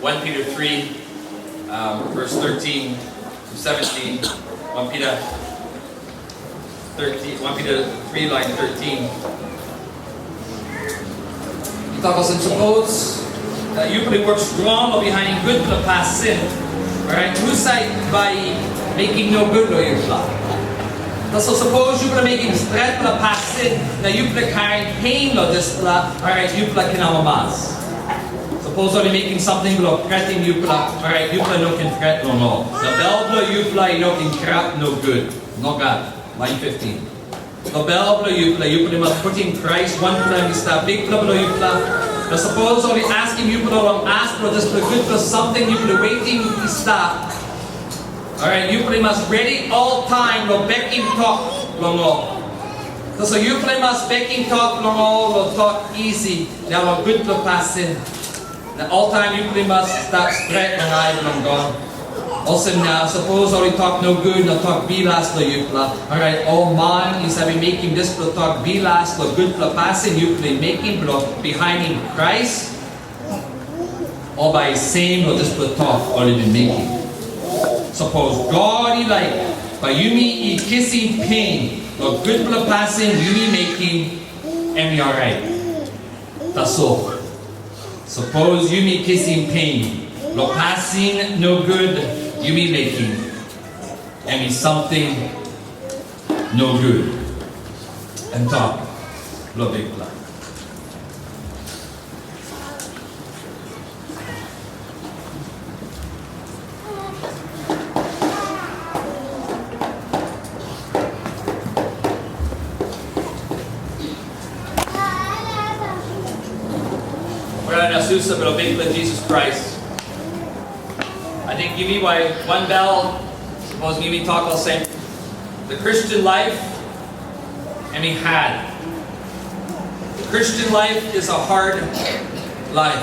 1 Peter 3, verse 13 to 17. 1 Peter 3, line 13. Tapos, and suppose that you put work strong or behind good for the past sin. Alright? Who say by making no good or your flaw? So suppose you put making strength for the past sin, now you put carrying pain or this flaw, alright, you put kinamamas. Suppose only making something below threatening you put alright, you put no can threat no. The bell blow you play no can crap no good. No God. Line 15. The bell blow you must put in Krais, one time you stop, Bikpela you play. Now suppose only asking you put on ask for this for good for something you put waiting you stop. Alright, you play must ready all time no backing talk long all. So you play must backing talk long all will talk easy. Now a good for passing. Now all time you play must stop spread and I long gone. Also now, suppose only talk no good, no talk be last for you play. Alright, all man is having making this for talk be last for good for passing, you play making bro behind him Christ. Or by same or this for talk already been making. Suppose God he like by Yumi he kissing pain, or good for passing, Yumi making, and we alright. That's all. Suppose Yumi kissing pain, no passing no good, Yumi making, and we something no good. And talk, lo Bikpela. Susa, but Bikpela Jesus Christ. I think Yumi by one bell, suppose Yumi talk olsem. The Christian life, and we had. The Christian life is a hard life.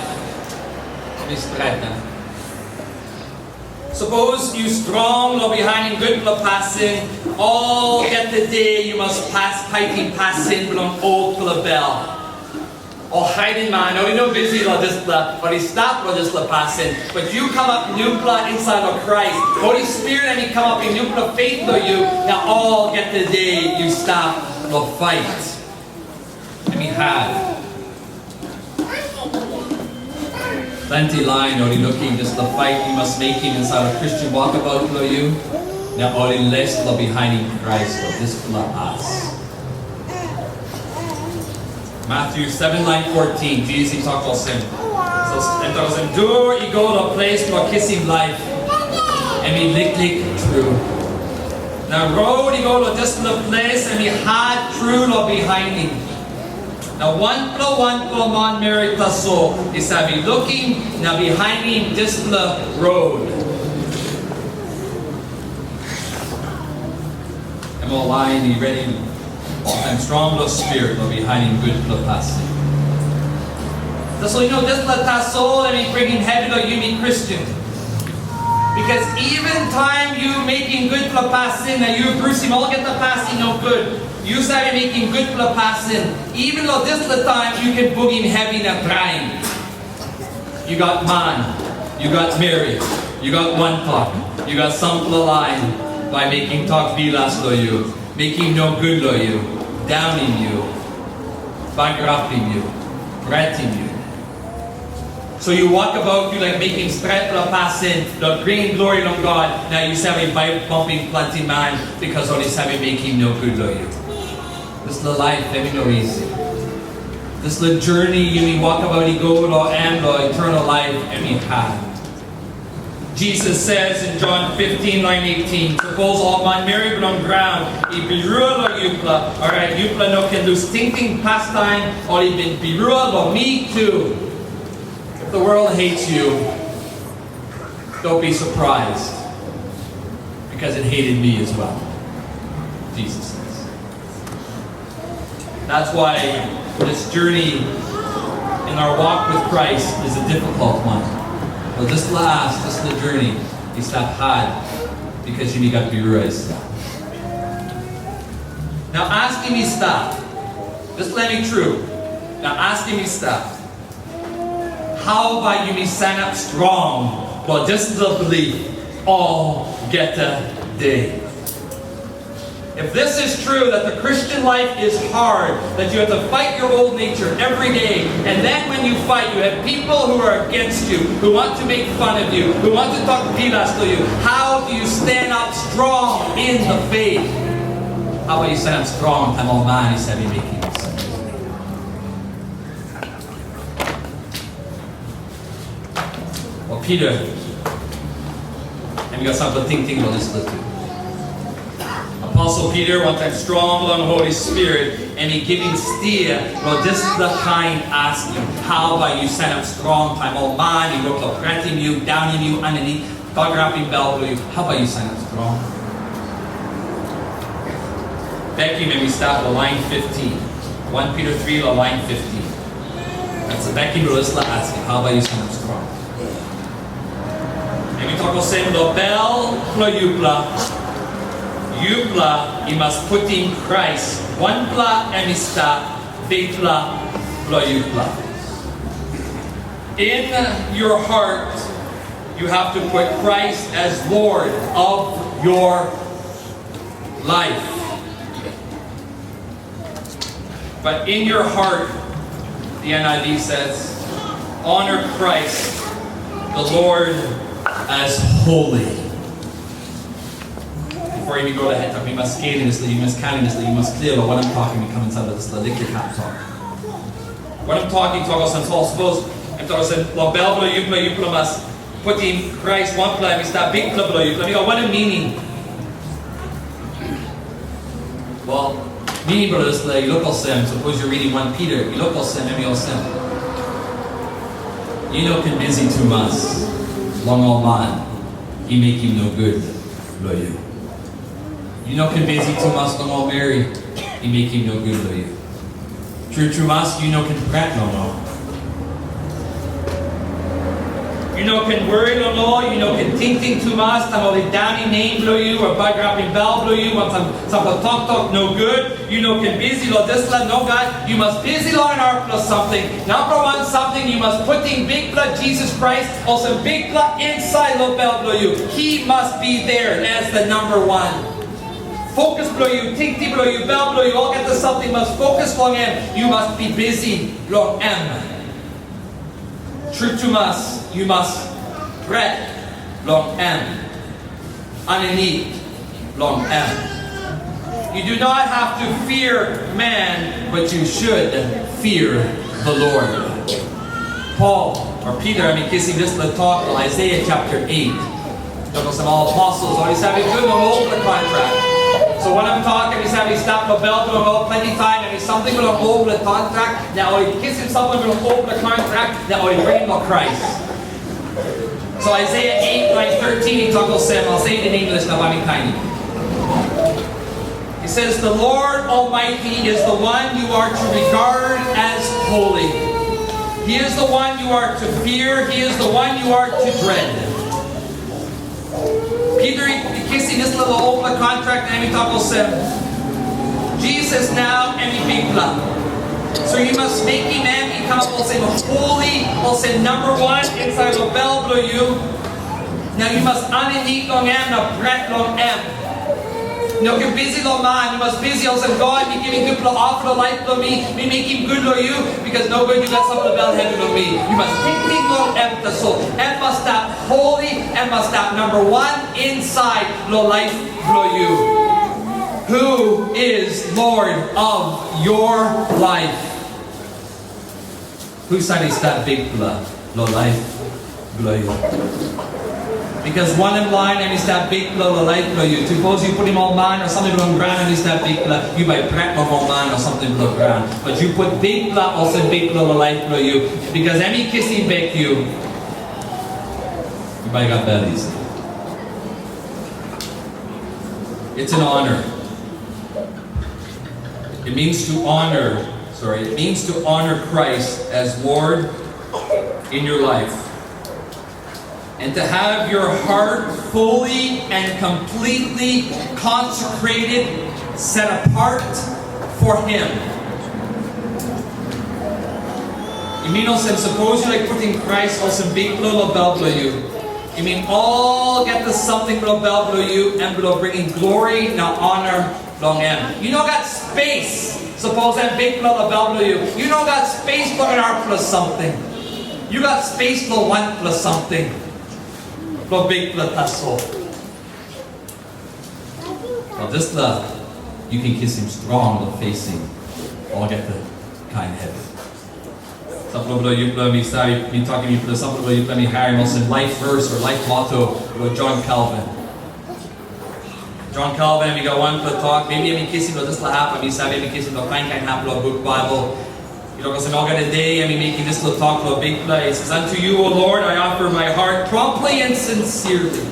Suppose you strong or behind in good for passing, all get the day you must pass fighting passing from old for the bell. Or hiding man, or you know busy like this, but he stopped with this passing. But you come up new blood inside of Christ. Holy Spirit and he come up in new blood faith to you. Now all get the day you stop the fight. And we had plenty line or looking just the fight you must making inside a Christian walkabout for you. Now all in less the behind in Christ or this blood us. Matthew 7, line 14, Jesus talked olsem. So, and there was endure, he go to a place to a kissing life, and he lick true. Now road, he go to a distant place, and he had true lo behind him. Now one man married the soul, is that he looking, now behind him distant road. And more line, he ready. And strong the spirit will behind him good for passing. So you know this la soul and we bring in heaven or you be Christian. Because even time you making good for passing and you Bruce him all get the passing no good. You start making good for passing. Even though this the time you can book in heaven and crying. You got man, you got Mary, you got one talk, you got some line by making talk be last for you. Making no good to you, downing you, bankrupting you, threatening you. So you walk about you like making strength for passing, the bringing glory to God. Now you say a Bible pumping plenty man because all this having making no good to you. This is the life, let me know easy. This is the journey you walk about, you go to eternal life, and you have. Jesus says in John 15, line 18, suppose all man marry but on ground, he be ruled or Yupla. Alright, Yupla no can do stinking pastime, or he been be ruled or me too. If the world hates you, don't be surprised. Because it hated me as well. Jesus says. That's why this journey in our walk with Christ is a difficult one. Well, this is the journey. It's that hard because you got to be raised. Now asking me stop. Just let me true. Now asking me stop. how about you stand up strong? Well, just the belief, all get a day. If this is true, that the Christian life is hard, that you have to fight your old nature every day, and then when you fight, you have people who are against you, who want to make fun of you, who want to talk pilas to you, how do you stand up strong in the faith? How about you stand up strong? Tamo man, said he making sense. Well, Peter, and we got something to think about this little too. Apostle Peter, one time strong on the Holy Spirit, and he giving steer, well, just the kind asking, how about you stand up strong, time old man, you look up, granting you, downing you, underneath, God wrapping bell for you, how about you stand up strong? Becky, maybe start with line 15. 1 Peter 3, line 15. That's the Becky Melissa asking, how about you stand up strong? And we talk about saying, the bell, pla Yupla, you must put in Krais. One pla emista, Bikpela, Yupla. In your heart, you have to put Christ as Lord of your life. But in your heart, the NIV says, honor Christ, the Lord, as holy. Before you go ahead, we must scan this, you must count this, you must clear what I'm talking, we come inside of this, lick your cap talk. What I'm talking about, suppose, I'm talking about, bell you must put in Christ, one plan, we start big club, what a meaning. Well, meaning, brothers, you look olsem, suppose you're reading 1 Peter, you look olsem, maybe olsem. You know, can busy too much, long old man, he make you no good, you. You know, can busy too much, long old Mary, he make him no good, you. True much, you know, can prat no. You know, can worry no, you know, can think too much, some of the downy name blow you, or bug wrapping bell blow you, some of talk no good, you know, can busy lo this no God, you must busy lo in our plus something. Number one, something you must put in Bikpela, Jesus Christ, also Bikpela inside lo bell blow you. He must be there as the number one. Focus blow you, think blow you, bell blow you, all get to something, must focus long M. You must be busy long M. True to us, you must bread long M. Underneath long M. You do not have to fear man, but you should fear the Lord. Paul, or Peter, kissing this the talk of Isaiah chapter 8. Some all apostles always having good on the contract. So when I'm talking, he's having stopped the bell to go plenty time, and he's something will over the contract. Now he kissing someone will over the contract. Now he bring him Christ. So Isaiah 8, line 13, he talks olsem. I'll say it in English now, I'm tiny. He says, the Lord Almighty is the one you are to regard as holy. He is the one you are to fear. He is the one you are to dread. Peter, kissing this little open contract, and he talk olsem. Jesus now, and he Bikpela. So you must make him and he come up olsem holy, olsem number one inside the bell blow you. Now you must underneath long M, now breath long M. No, you're busy long man, you must busy olsem God, be giving good blow offer the life blow me make him good blow you, because no good you got some of the bell heavy blow me. You must think long M the soul. M must stop holy, M must stop number one inside lo life blow you. Who is Lord of your life? Whose side is that Bikpela lo life blow you? Because one in line and is that Bikpela lo life blow you. Suppose you put him on man or something on ground and is that Bikpela, you might crack him on man or something on ground. But you put Bikpela also Bikpela lo life blow you. Because any kissing back you might got bellies. It's an honor. It means to honor Christ as Lord in your life. And to have your heart fully and completely consecrated, set apart for Him. You mean olsem, suppose you like putim Krais olsem Bikpela you. You mean all get the something below you and below bringing glory, now honor, long end. You know got space. Suppose that Bikpela you. You know got space for an R plus something. You got space for 1 plus something. For Bikpela taso. Well, this love, you can kiss him strong, but facing all get the kind heavy. Something about you me sorry, me talking to you something about you me Harry Wilson life verse or life motto about John Calvin. John Calvin, we got one for talk. Maybe I'm kissing about this will happen. Me sorry, I'm kissing about kind happen about book Bible. You know, because I'm all got a day. I'm making this little talk about big place. It says, unto you, O Lord, I offer my heart promptly and sincerely.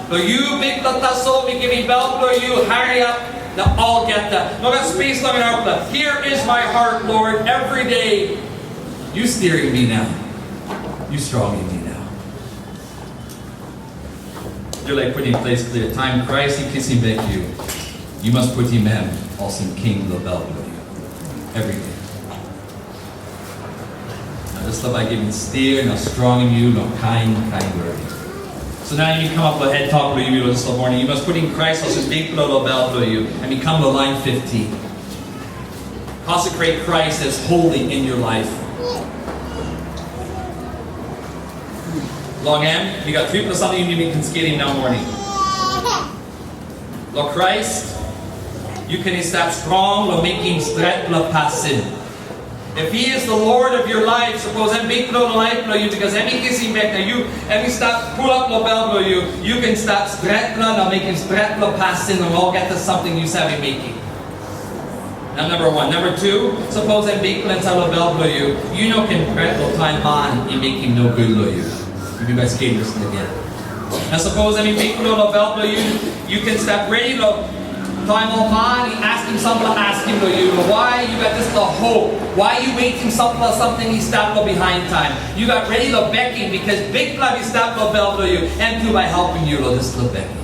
So you big taso, me give me bell for you. Hurry up. Now all get that. No got space long in our blood. Here is my heart, Lord, every day. You steering me now. You stronging me now. You're like putting place clear. Time Christ, he kissing back you. You must put him in. Also King Lobel with you. Every day. Now this love I give him steer, now strong in you, no kind word. So now you come up with a head talk with you this morning. You must put in Christ also big Lobel with you. And we come to line 15. Consecrate Christ as holy in your life. Long M, we got 3 plus something you can skating now morning. Lord Christ, you can stop strong, lo making stret la passin. If he is the Lord of your life, suppose I'm big no life lo you because any kissing back now you and we stop pull up lo bell lo you can stop stret la now making stret la passin and all get to something you savvy making. Now number 1. Number 2, suppose I'm big plans lo bell lo you know can stret lo time on in making no good lo you. You guys came listen again. Now suppose I mean make no belt you can step ready to time on man, ask him something, ask him to you. Why you got this the hope? Why you waiting something he stopped behind time? You got ready to beckon because big blood he stopped the belt you and two by helping you to this little beckon.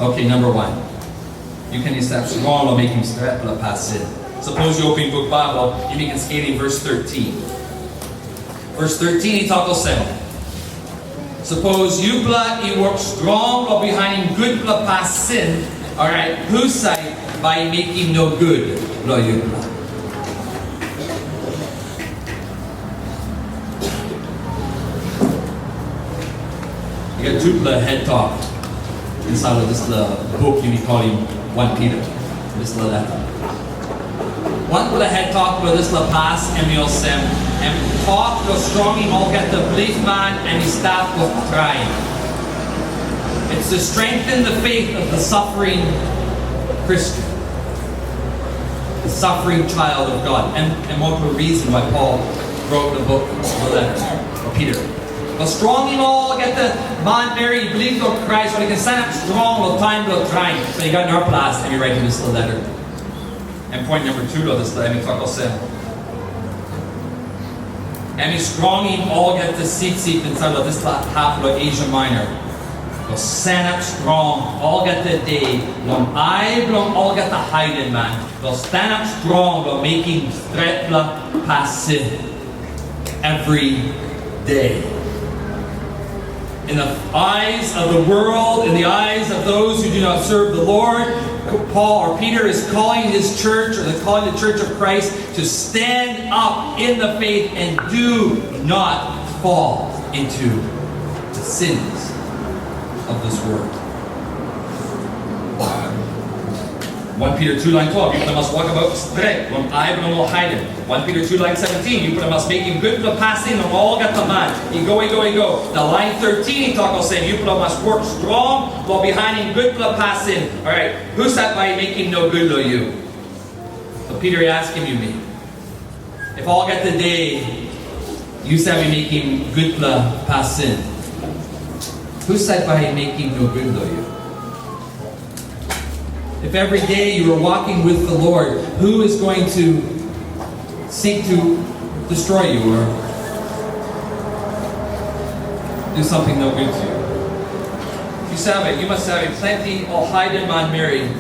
Okay, number 1. You can step strong to make him step to pass in. Suppose you open book Bible, you begin skating verse 13. Verse 13 he talks olsem. Suppose you blood, you work strong or behind him good blood past sin. Alright, whose side by making no good blood you blood. You got 2 blood head talk inside of this book you be calling 1 Peter. This little letter. 1 blood head talk with this little pass and we olsem. And talk to strong him all get the belief man and he stop with trying. It's to strengthen the faith of the suffering Christian. The suffering child of God. And one of the reason why Paul wrote the book, the letter, or Peter. But strong him all get the man Mary, he believes on Christ, but he can stand up strong all the time to trying. So you got in our class and you're writing this little letter. And point number 2 to this letter, we talk olsem. And he's strong him all get the seat inside of this half of Asia Minor. They'll stand up strong, all get the day. Long I belong all get the hiding man. They'll stand up strong, they'll making stretla passive every day. In the eyes of the world, in the eyes of those who do not serve the Lord, Paul or Peter is calling his church, or they're calling the church of Christ to stand up in the faith and do not fall into the sins of this world. 1 Peter 2 line 12, you must walk about straight, when I will hide him. 1 Peter 2 line 17, you must make him good to passing and all got the man. You go. Now line 13 he talk saying you must work strong while behind him good to passing. Alright, who's that by making no good to you? So Peter asked him, Yumi, if all get the day you said we make him good to passing. Who said by making no good to you? If every day you are walking with the Lord, who is going to seek to destroy you or do something no good to you? You sabe, you must have plenty all hidden man Mary.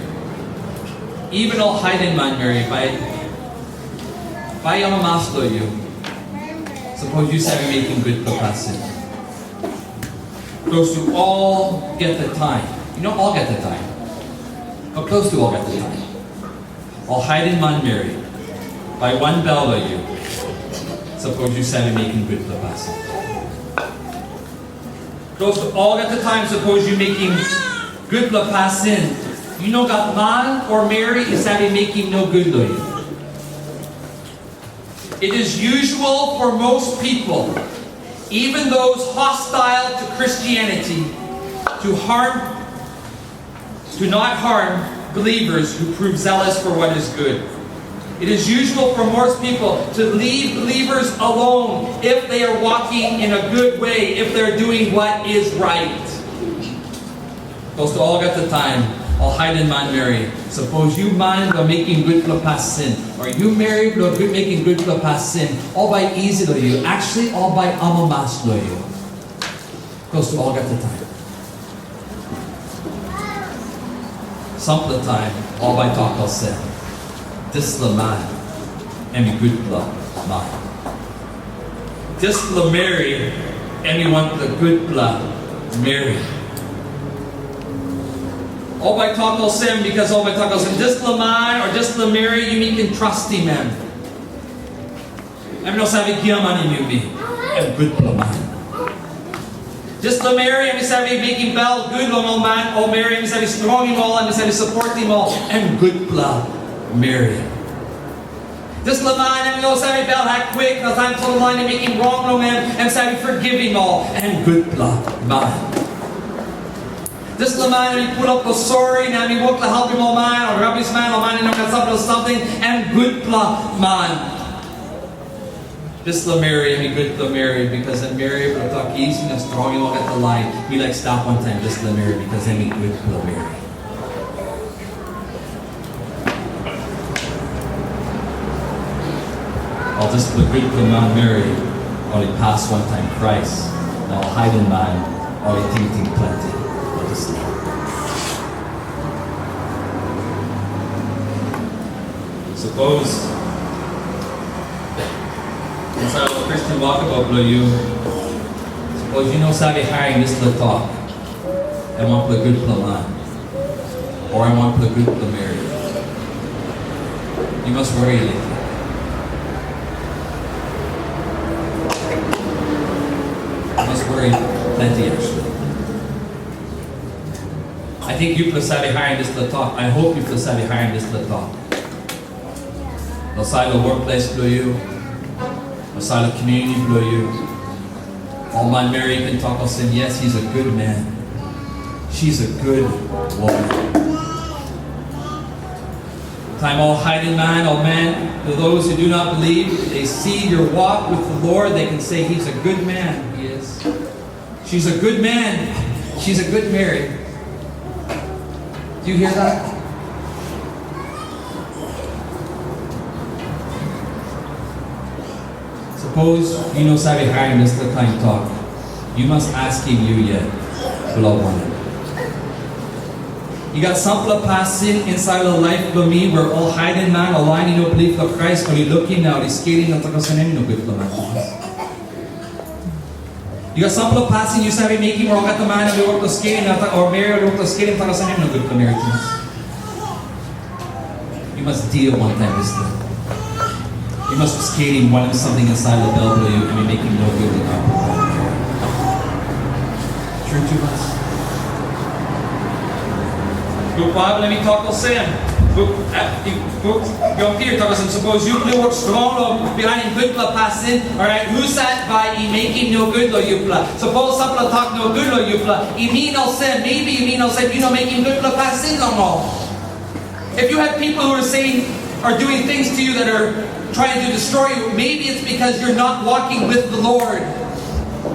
Even all hidden man Mary by Yamamaslo you. Suppose you say making good papasin. Close to all get the time. You don't all get the time. But close to all get the time. All hide in man Mary. By one bell are you. Suppose you say making good papasin. Close to all get the time. Suppose you're making good papasin. You know got man or Mary is making no good to you. It is usual for most people, even those hostile to Christianity, to not harm believers who prove zealous for what is good. It is usual for most people to leave believers alone if they are walking in a good way, if they're doing what is right. Close to all got the time. All hide in man Mary. Suppose you man are making good for past sin. Or you married or making good for past sin. All by easy to you. Actually, all by amamas to you. Close to all got the time. Some of the time, all by talk olsem. This the man. And be good for man. This the Mary. And you want the good blood Mary. All by talk olsem, because all by talk olsem, just the man or just the Mary, you mean can trusty man. I'm not saying man in Yumi. And good man. Just the Mary, I'm saying making bell, good long man, all Mary, I'm saying strong him all, I'm saying support him all, and good blood Mary. Just the man, I'm saying bell hack quick, no time to the line, and making wrong no man, I'm saying forgive him all, and good blood man. This the man, he put up the sorry, and he worked to help him all man, or rubbish man, or man, he got something, and good blood man. This the Mary, and he good the Mary, because then Mary will talk easy and strong, you won't get the line. We like stop one time, this the Mary, because then he good the Mary. I'll just the good the man Mary, or he pass one time Krais, now hide in man, or he think plenty. Suppose inside of a Christian walkabout blow you. Suppose you know Savi hiring this little talk. I want to play good for man. Or I want to play good for Mary. You must worry lately. You must worry plenty actually. I think you plus savvy hiring this little talk. I hope you plus savvy hiring this little talk. Outside the workplace blow you. Outside the community blow you. All my Mary can talk olsem, yes, he's a good man. She's a good woman. Time all hiding man, all man, to those who do not believe, they see your walk with the Lord, they can say he's a good man. He is. She's a good man. She's a good Mary. Do you hear that? Suppose you know Sabi hiring this the kind talk. You must ask him you yet. Beloved one. You got something passing inside of the life of me where all hiding man, all I no believe for Christ, when you looking now, he's skating at the kasanin no good for man. You got something passing, you sabi making where all got the man and they work to skating or Mary or work to skating at the kasanin no good for Mary. You must deal one time this thing. You must be skating wanting something inside the bell below you and be making no good in our True to us. Good Bible, let me talk olsem. Yung Peter talk olsem. Suppose you work strong behind good la passing. Alright, who sat by making no good lo yupla? Suppose some talk no good lo yupla. Imin olsem, maybe Imin olsem, you know making good la passing no more. If you have people who are saying or doing things to you that are trying to destroy you, maybe it's because you're not walking with the Lord.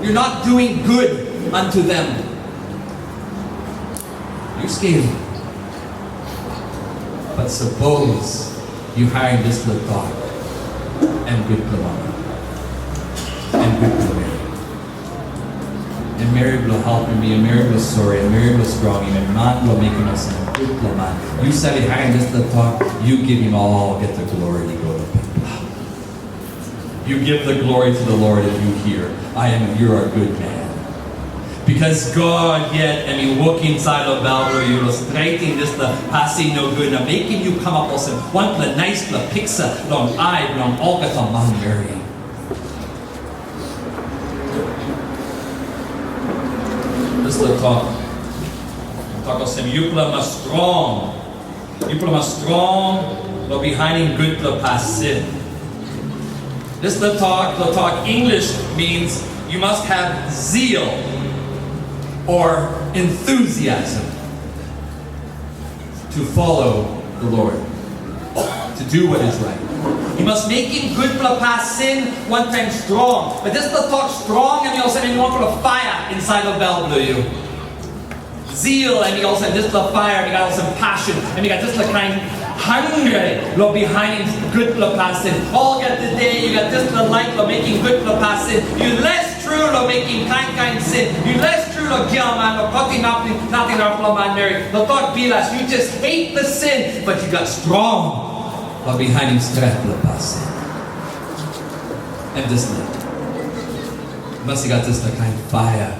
You're not doing good unto them. You're scared. But suppose you hire this little dog and good Kamkumung and good Mary. And Mary will help me, and Mary will sorry, and Mary will strong him, and man will make him a son. Good man. You said he hired this little dog, you give him all, get the glory to go to Pita. You give the glory to the Lord if you hear, you're a good man. Because God yet, walk inside of Balbro, you're straighting this the passing no good, na making you come up with one the nice the pizza, long eye, long Olgata man Mary. This the talk. Talk of some Yupla mas strong. Yupla mas strong, but behind good the past sin. This the talk English means you must have zeal or enthusiasm to follow the Lord, to do what is right. You must make him good for the past sin, one time strong. But this is the talk strong, and you also need one for the fire inside of you. Zeal, and you also this the fire, and you got also passion, and you got this the kind hungry lo behind good for the past sin. All get the day, you got this the light lo making good for the past sin. You less true lo making kind sin. You less true lo kill man lo cutting nothing up man Mary. Lo talk bilas, you just hate the sin, but you got strong lo behind him strength for the past sin. And this night, must have got this the kind fire.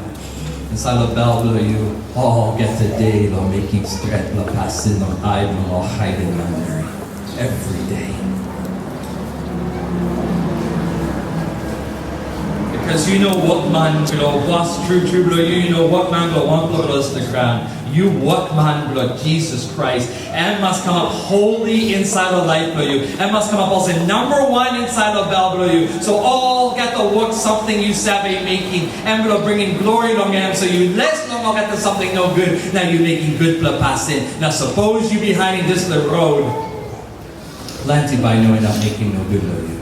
Inside of Belleville, you all get the day lo making strength lo past sin lo hide lo hiding man Mary every day. Because you know what man was true you know what man will want to the ground. You what man blood Jesus Christ and must come up holy inside of life for you and must come up also number one inside of Belleville you. So all get to work something you savvy making and will bringing glory long him. So you less long get to something no good. Now you making good blood passing. Now suppose you behind this the road. Plenty by knowing not making no good for you.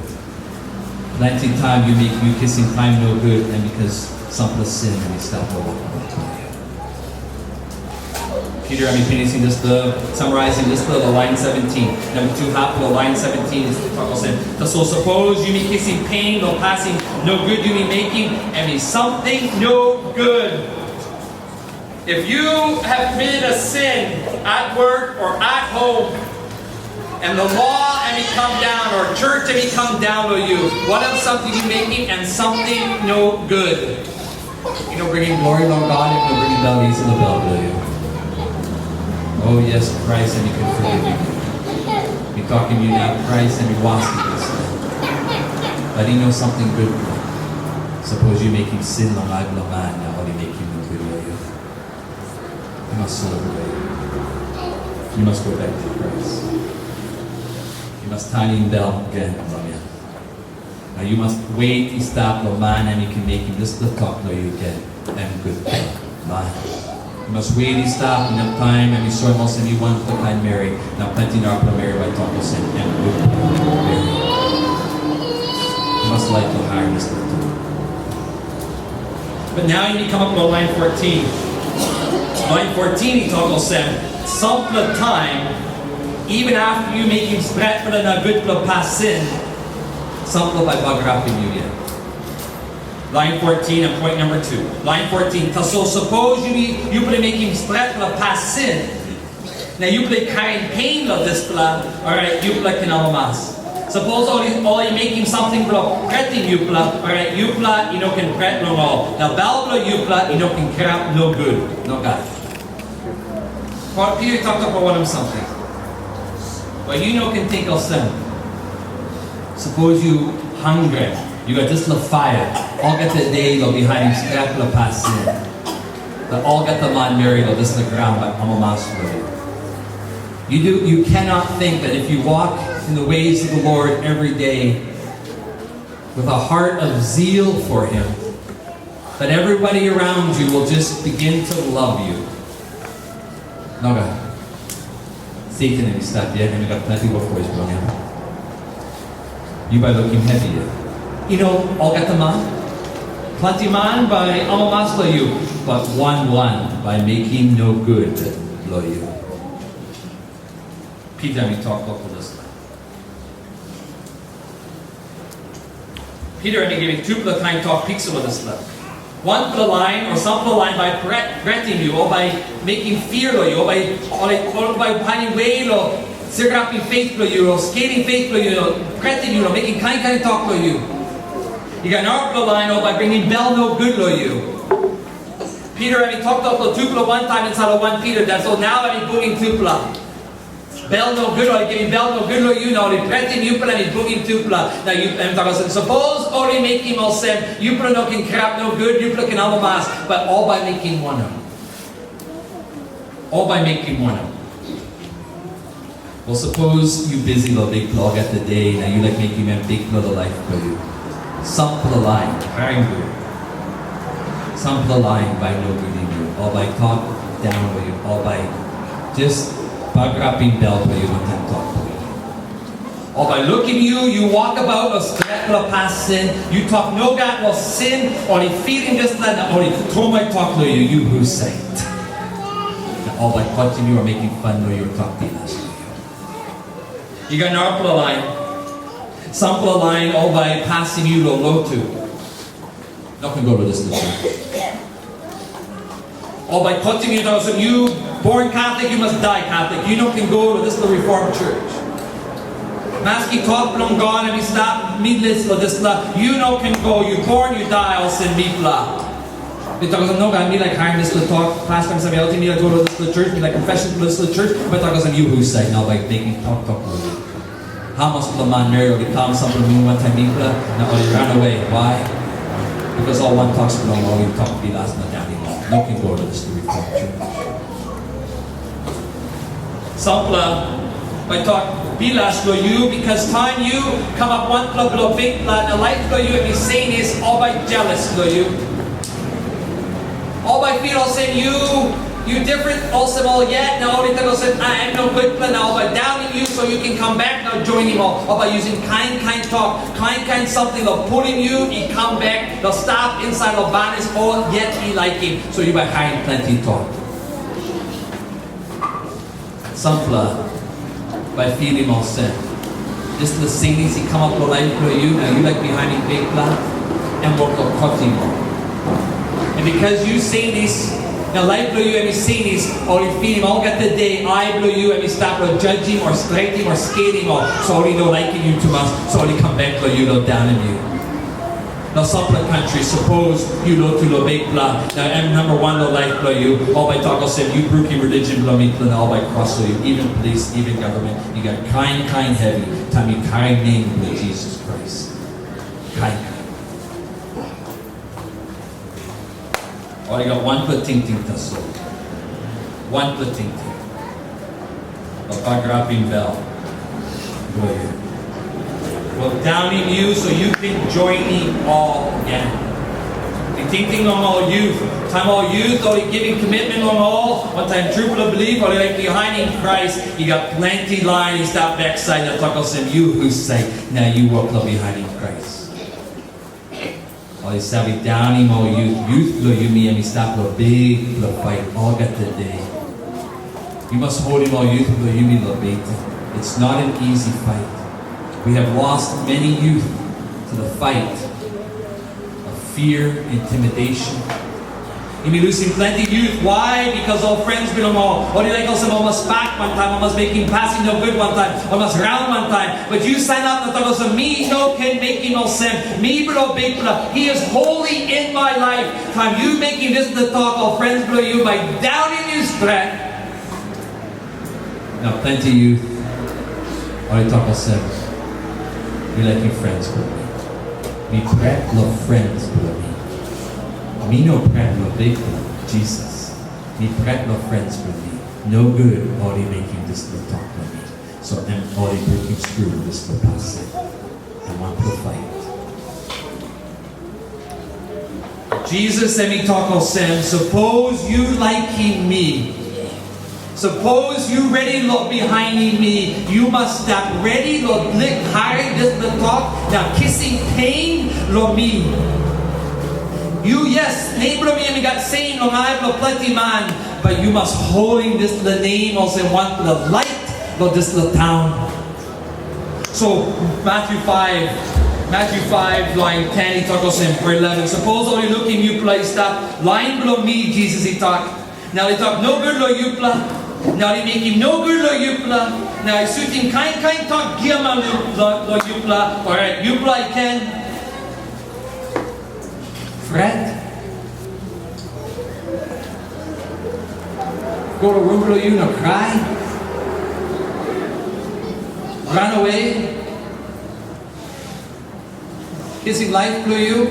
Plenty time you make you kissing time no good and because some of sin and you stop over. Peter, finishing this summarizing this the line 17. Number 2 half of the line 17 is so suppose you be kissing pain or passing no good you be making and be something no good. If you have committed a sin at work or at home and the law and it come down or church and it come down to you, what else something you making and something no good? You know, bringing glory to God and you bringing bellies in the bell to you. Oh yes, Christ and he can forgive you. We're talking to you now, Christ and he wants to this. But he knows something good. Suppose you make him sin long life long man, now what he make him no good for you. You must serve away. You must go back to Christ. You must tiny him down again. Now you must wait, he stop the man and you can make him this the talk now you can and good man. You must wait, he stop in that time and he saw most and he wanted to find Mary. Now plenty now for Mary by talking sin and good Mary. You must like to hire this little. But now you need to come up to line 14. Line 14 he talks about some time even after you make him spread for the good for past sin, some by bagrapping you yet. Line 14 and point number 2. Line 14. So suppose you play making spread for the past sin. Now you play carrying pain of this plan. Alright, you play kinalamas. Suppose all you making something for pretting you play. Alright, you play, you know can pret no all. Now balbla you play, you know can crap no good. No God. What Peter talked about one of something. But you know can take olsem. Suppose you hungry. You got this little fire. All get the day go behind him strap the past sin. But all get the man married or this the ground by Amamas. You cannot think that if you walk in the ways of the Lord every day with a heart of zeal for him, that everybody around you will just begin to love you. No God. Satan and he stopped yet and we got plenty of voice from him. You by looking heavy. You know, all got the man. Plenty man by Amamas lo you, but one by making no good lo you. Pita we talked about this. Peter and he giving 2 for the time talk pixel with this left. 1 for the line or some for the line by threatening you or by making fear lo you or by finding way lo sirapping faith lo you or skating faith lo you, threatening you or making kind talk lo you. You got an line by bringing bell no good lo you. Peter, I mean, talked about the tupla one time inside of 1 Peter. That's so now I mean, booking tupla. Bell no good lo, giving bell no good lo you know. Repreting you pala, I mean, booking tupla. Now you, suppose only making olsem, you pala no can crap no good, you pala can alamas, but all by making one of. All by making one of. Well, suppose you busy lo big blog at the day, now you like making a big little life for you. Some pala line, very good. Some pala line by no good in you, all by talk down for you, all by just bug-rapping bell for you one time talk for you. Or by looking you walk about or step past sin, you talk no God or sin, or he feeding this land, or he throw my talk to you, you who say it. All by punching you or making fun of your talk to us. You got an arpla line. Some pla line all by passing you low to. Not gonna go to this church. Or by putting you down, so you born Catholic, you must die Catholic. You don't can go to this little Reformed church. Maski talk long gone and we stop midless or this la. You know can go. You born, you die. I'll send me blah. Because no God, me like hiring this little talk. Last time somebody else me like go to this little church, me like confession to this little church. But because I'm you who say now by making talk. How much the man Mary become something new one time people now or they ran away. Why? Because all one talks belong, all you talk be last not down anymore. No can go to this Reformed church. Sampla by talk be last for you because time you come up one club below Bikpela and a life for you and be saying is all by jealous for you. All by feel saying you different olsem all yet now all the time said I am no good plan now by downing you so you can come back now join him all by using kind talk kind something of pulling you he come back they'll stop inside of banis all yet he like him so you by hiring plenty talk. Sampla by feeling olsem. Just the things he come up to life for you now you like behind him Bikpela and work of cutting more. And because you say this, now life blow you and you say this, or you feel him all got the day, I blow you and you stop judging or straightening or skating or sorry no liking you too much, sorry come back blow you no down in you. Now some countries, suppose you know to lo Bikpela, now I'm number one no life blow you, all by talk said you broken religion blow me all by cross blow you, even police, even government, you got kind heavy, time you kind name blow Jesus Christ. Kind. Or you got one putim to soul. One putim. A bug-rapping bell. Go ahead. Well, down in you so you can join me all again. The thinking on all youth. Time all youth, or giving commitment on all. One time true to believe, or like behind in Krais, you got plenty line, you stop backside that talk of you who say, now you walk behind in Krais. All is savvy down him, all youth lo Yumi and he stop lo big lo fight all got the day. You must hold him all youth lo Yumi lo big. It's not an easy fight. We have lost many youth to the fight of fear, intimidation. You be losing plenty youth. Why? Because all friends belong all. Or you like also almost back one time, almost making passing no good one time, almost round one time. But you sign up and talk about me no can make him olsem. Me below Bikpela. He is holy in my life. Time you making this the talk, all friends below you by downing you strength. Now plenty youth. Or you talk olsem. You like your friends below me. Me prep love friends below me. Me no pret no Bikpela, Jesus. Me pret no friends with me. No good, all they making this little talk with me. So I'm all they breaking screw this little pass. I want to fight. Jesus and me talk olsem. Suppose you liking me. Suppose you ready look behind me. You must stop ready look lick high this little talk. Now kissing pain lo me. You, yes, name of me and got saying on I have plenty man, but you must holding this the name also want the light of this little town. So Matthew 5, line 10, he talks in for 11. Suppose all you looking you play stop lying below me, Jesus he talk. Now he talk no good lo you play. Now he make him no good lo you play. Now he suit him kind talk give him lo you play. Alright, you play can. fret. Go to room below you and cry. Run away. Kissing life below you.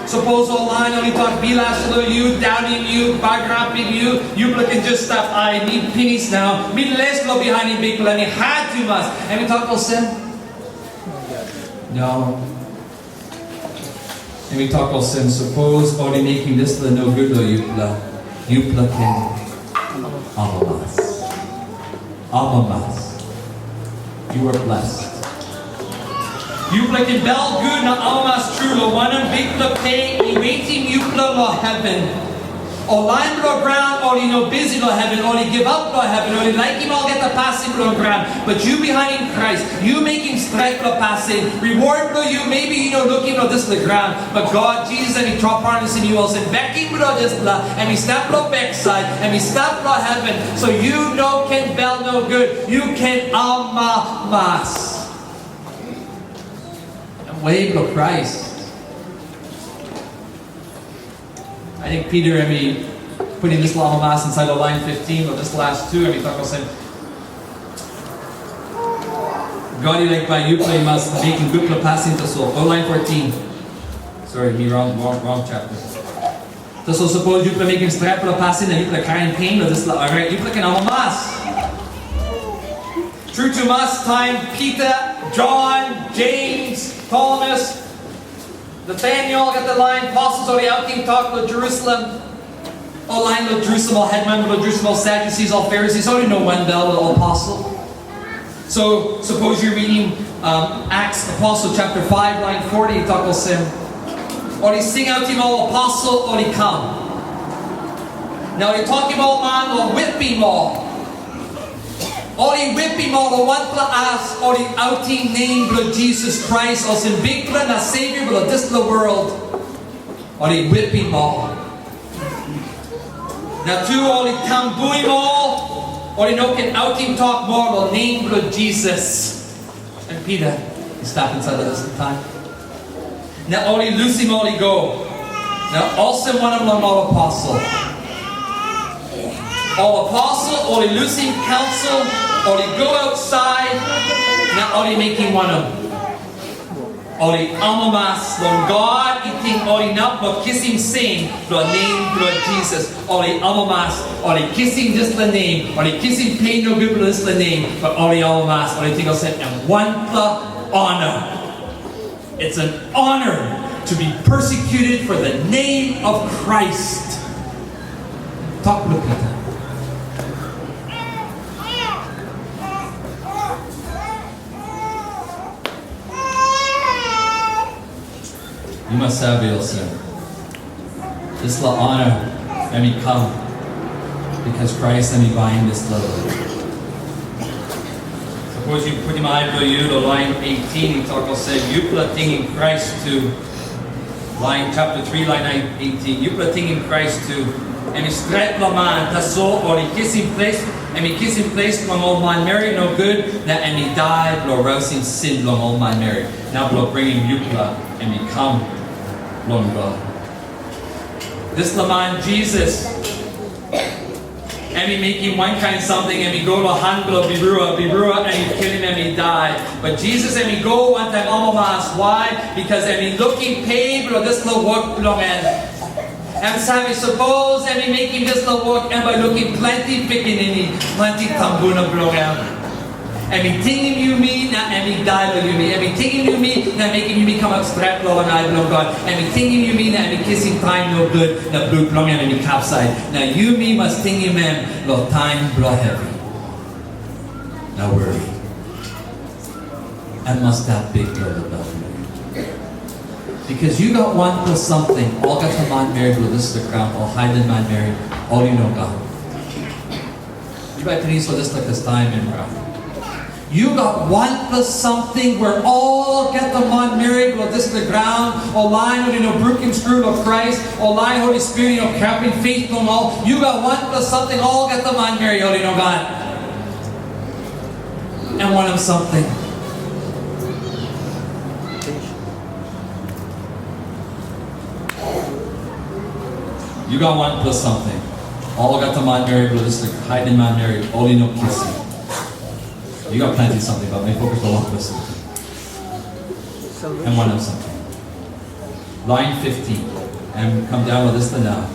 Suppose online only talk bilas below you, doubting you, bagrapping you. You can just stop. I need pennies now. Me less below behind in Bikpela and had too much. And we talk olsem. No. And we talk olsem. Suppose only making this no good below you. You can amamas. Amamas. You are blessed. You can bell good na amamas true lo one and Bikpela pay waiting you lo heaven. O line lo ground, or busy lo heaven, or give up lo heaven, or like him all get the passing lo ground. But you behind in Christ, you making strike lo passing, reward lo you, maybe looking lo this the ground. But God, Jesus, and he drop harness in you also, and backing lo this la, and we step lo backside, and we step lo heaven. So you can bell no good, you can amamas. Wave of Christ. I think Peter and me putting this long mass inside of line 15 or this last two, and we talk about saying, God, you like by you play must making good passing to soul. Go line 14. Sorry, me wrong chapter. So suppose you play making strap passing and you play carrying pain or this. Alright, you play can mass. True to us time, Pita, John, James, Thomas, Nathaniel got the line, apostles already out team talk about Jerusalem. All line of Jerusalem, all headmen of Jerusalem, all Sadducees, all Pharisees, only know one bell, all apostle. So suppose you're reading Acts Apostle chapter 5, line 40, talk about sin. Or he sing out team all apostle, or he come. Now you're talking about man or whipping all. Only whipping all the one class or the outing name of Jesus Christ or in Bikpela na Savior of this world. Only whipping all. Now two only tambuing all or no can outing talk more or name of Jesus. And Pita, you stop inside of this time. Now only losing only go. Now also one of them all apostle. All apostle, only losing counsel, only go outside, now only making one of them. Only amamas, Lord God, eating only not but kissing same, Lord name, Lord Jesus. Only amamas, only kissing just the name, only kissing pain no good just the name, but only amamas, only thing I said, and one honor. It's an honor to be persecuted for the name of Christ. Talk with Pita. You must have it, olsem. This la honor, let me come, because Christ let me bind this love. Suppose you put him eye below you to line 18, he talk about say, you put a thing in Christ to line chapter 3, line 18. You put a thing in Christ to, and he straight la man, that's so, or he kiss in place, and he kiss in place from old man Mary, no good, now and he died, blow rousing sin, long old man Mary. Now blow bringing Yupla, and he come. Long God. This Laman Jesus, and we make him one kind of something, and we go to Hanblo, Birua, and we kill him and we die. But Jesus, and we go one time, Amamas. Why? Because and we looking paid, but this little work belong and so we suppose, and we make him this little work, and by looking plenty picking in plenty tambuna belong out. And we thinking you me, and we die lo you me. And we thinking you me, now making you become abstract lo and I belong God. And we thinking you me, and we kissing time no good, now blue belong and we capside. Now you me must think you man, lo time blow heavy. Now worry. And must have big blood about you. Because you got one plus something, all got the man married with this the crown, all hiding man married, all you know God. You better please for this like this time in round. You got one plus something where all get the man married with this the ground, all line with broken screw of Christ, all line Holy Spirit, capping faith on all. You got one plus something, all get the man married, holy God. And one of something. You got 1 plus something. All got the man married, but this is the hiding man married, only no kissing. You got plenty something, but may focus on 1 plus something. And 1 of something. Line 15. And come down with this now.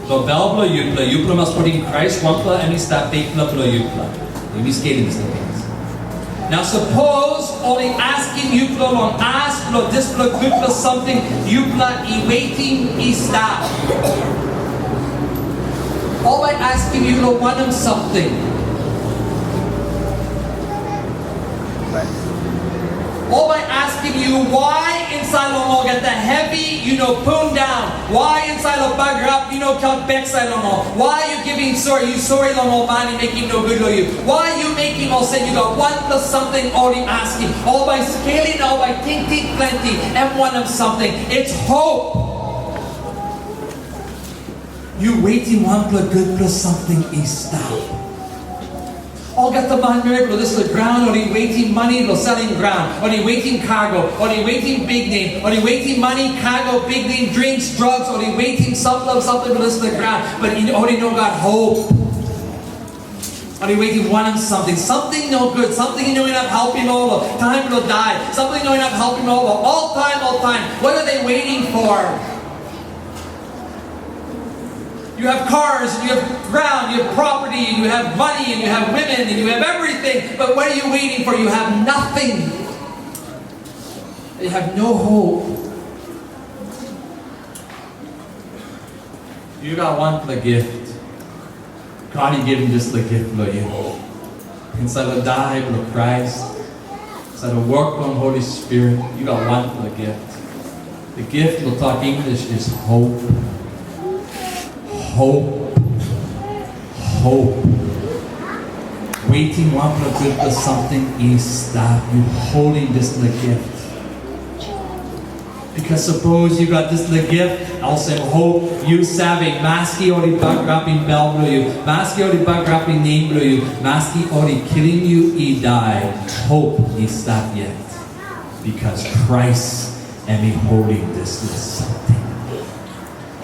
So belblo yupla, yupla must put in Krais, wampla, and start Bikpela plo yupla. You be skating this thing. Now suppose only asking yupla long ask lo displa gupla something yupla I waiting I stop. All by asking you lo wanam something. All by asking you why inside lo get the heavy, poon down. Why inside lo bag up, count back side lo. Why you giving sorry, you sorry lo money making no good lo you. Why you making all say you got 1 plus something already asking. All by scaling, all by thinking plenty, and 1 of something. It's hope. You waiting 1 plus good plus something is stop. All got the man married, or this is the ground, or he waiting money, or selling ground, or he waiting cargo, or he waiting big name, or he waiting money, cargo, big name, drinks, drugs, or he waiting something, or this is the ground, but he already know got hope. Or he waiting 1 on something no good, something enough help him over, time will die, something enough help him over, all time. What are they waiting for? You have cars, and you have ground, you have property, and you have money, and you have women, and you have everything. But what are you waiting for? You have nothing. You have no hope. You got 1 the gift. God, He gave you just the gift for you. Inside of die for Christ, inside of work on Holy Spirit, you got 1 for the gift. The gift, we'll talk English, is hope. Hope. Waiting 1 for good for something is stop. You holding this the gift. Because suppose you got this the gift, olsem hope, you saving, maski ori bagrapping belblo you, maski ori bagrapping name you, maski ori killing you, I die. Hope is stop yet. Because Christ and me holding this something.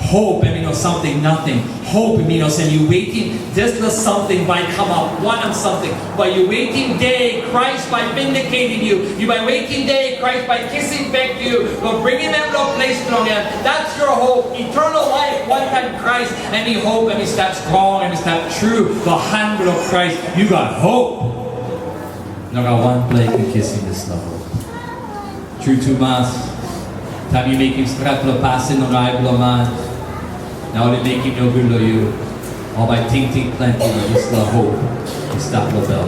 Hope, something, nothing. Hope, and you waiting, this is something by come up, 1 on something. By you waiting day, Christ by vindicating you. You by waiting day, Christ by kissing back to you, by bringing them to a place from Him. That's your hope. Eternal life, 1 time Christ. And He hope, and He start strong, and He start true. The hand of Christ, you got hope. Now got 1 plate and kissing this love. True to Mass. Time you make Him strap the passing on the man. Now they make him no good to you. All by think plenty, just the hope. You stop the bell.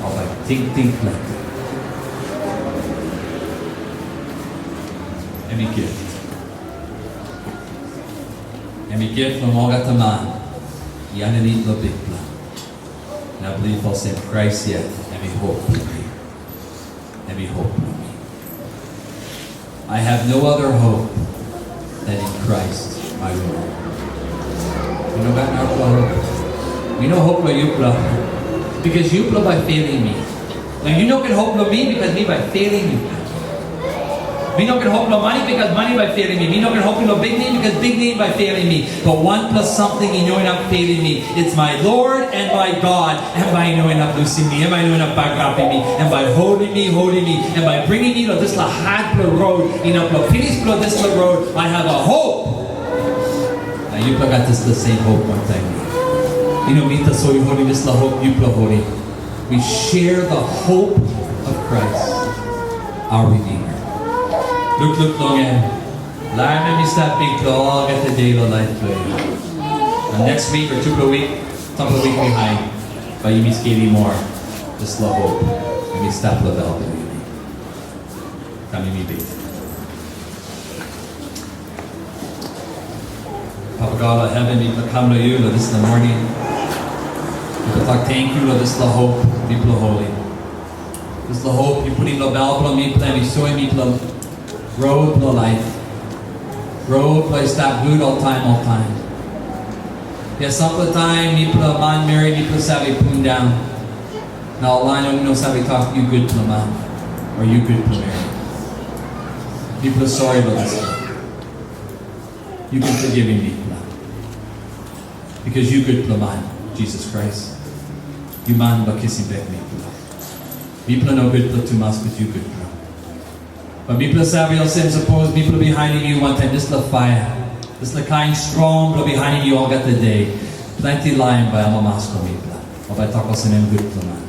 All by think plenty. Any gift from all got the man. Ian Wildeboer. And I believe I'll say Christ yet. Any hope for me. Any hope for me. I have no other hope than in Christ. My Lord. We know that now hope. We know hope for Yupla. Because Yupla by failing me. Now you know can hope for me because me by failing you. We know can hope for money because money by failing me. We know can hope for big name because big name by failing me. But 1 plus something you know enough failing me. It's my Lord and my God. And by knowing enough losing me. And by knowing enough backgrounding me. And by holding me. And by bringing me to this hard road. Finish this road. I have a hope. Now you got this the same hope 1 time. Mita so you holding this the hope you holding. We share the hope of Christ, our Redeemer. Look long and learn me step big to all get the daily life play. And next week or 2 per week, some per week behind, but you miss Katie more. Just love hope. And we step the bell. Come me big. Papa God of heaven, we come to you, Lord, this in the morning. We talk thank you, Lord, this is the hope, people are holy. This is the hope, you putting the bell on me, and you showing me the road, the life. Road, place that good all time. Yes, some of the time, people are man married, people sabi put down. Now, line on no sabi talk you good to the man, or you good to marry. People are sorry about this. you can forgive him, Bikpela. Because you good man, Jesus Christ. You man ba kissing back, Bikpela. Bikpela no good to mas, but you good. But Bikpela sabi olsem, suppose people behind you one time, this little fire, this little kind strong, people behind you all got the day. Plenty lying by amamas ko, Bikpela. Or by talk olsem good man.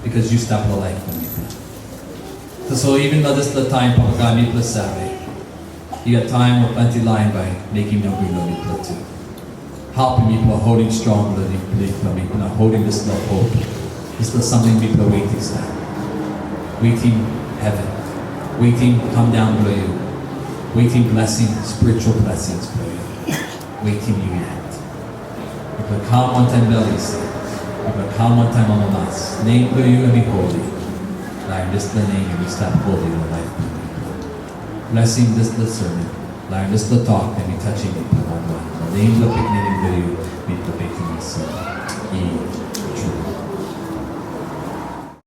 Because you stop the life for Bikpela. So even though this little time, Papa God, Bikpela sabi, you got time or plenty lying by making no good Bikpela too. Helping people holding strong Bikpela, holding this little hope. This little something Bikpela waiting stand. Waiting heaven. Waiting come down below you. Waiting blessings, spiritual blessings below you. Waiting you yet. Bikpela come one time bellies. Bikpela come one time on the mass. Name below you and be holy. Learn this the name and we stop holy in the life. Blessing this the sermon. Learn this the talk and be touching it. The name of the picnic below you. Be the baking the sermon.